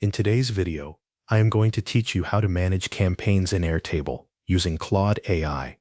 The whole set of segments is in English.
In today's video, I am going to teach you how to manage campaigns in Airtable using Claude AI.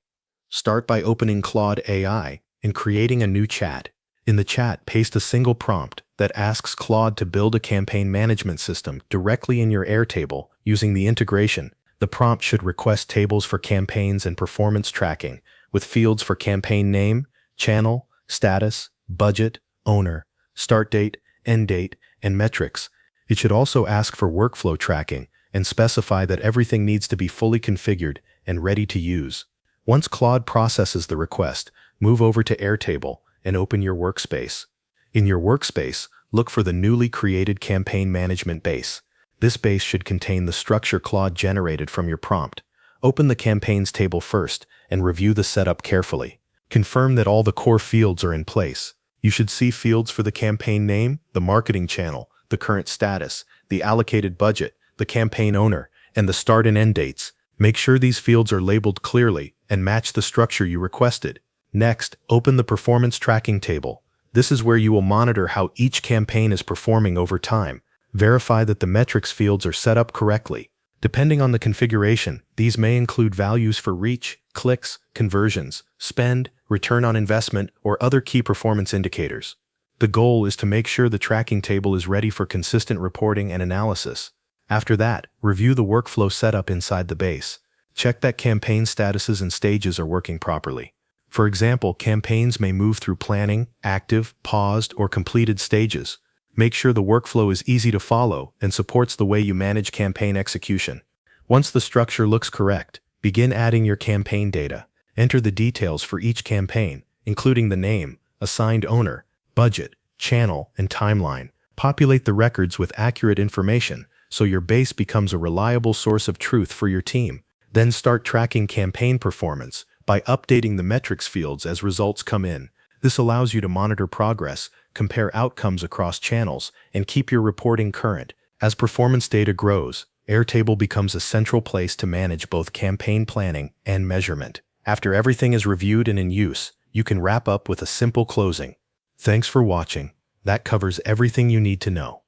Start by opening Claude AI and creating a new chat. In the chat, paste a single prompt that asks Claude to build a campaign management system directly in your Airtable using the integration. The prompt should request tables for campaigns and performance tracking, with fields for campaign name, channel, status, budget, owner, start date, end date, and metrics. It should also ask for workflow tracking and specify that everything needs to be fully configured and ready to use. Once Claude processes the request, move over to Airtable and open your workspace. In your workspace, look for the newly created campaign management base. This base should contain the structure Claude generated from your prompt. Open the campaigns table first and review the setup carefully. Confirm that all the core fields are in place. You should see fields for the campaign name, the marketing channel, the current status, the allocated budget, the campaign owner, and the start and end dates. Make sure these fields are labeled clearly and match the structure you requested. Next, open the performance tracking table. This is where you will monitor how each campaign is performing over time. Verify that the metrics fields are set up correctly. Depending on the configuration, these may include values for reach, clicks, conversions, spend, return on investment, or other key performance indicators. The goal is to make sure the tracking table is ready for consistent reporting and analysis. After that, review the workflow setup inside the base. Check that campaign statuses and stages are working properly. For example, campaigns may move through planning, active, paused, or completed stages. Make sure the workflow is easy to follow and supports the way you manage campaign execution. Once the structure looks correct, begin adding your campaign data. Enter the details for each campaign, including the name, assigned owner, budget, channel, and timeline. Populate the records with accurate information so your base becomes a reliable source of truth for your team. Then start tracking campaign performance by updating the metrics fields as results come in. This allows you to monitor progress, compare outcomes across channels, and keep your reporting current. As performance data grows, Airtable becomes a central place to manage both campaign planning and measurement. After everything is reviewed and in use, you can wrap up with a simple closing. Thanks for watching. That covers everything you need to know.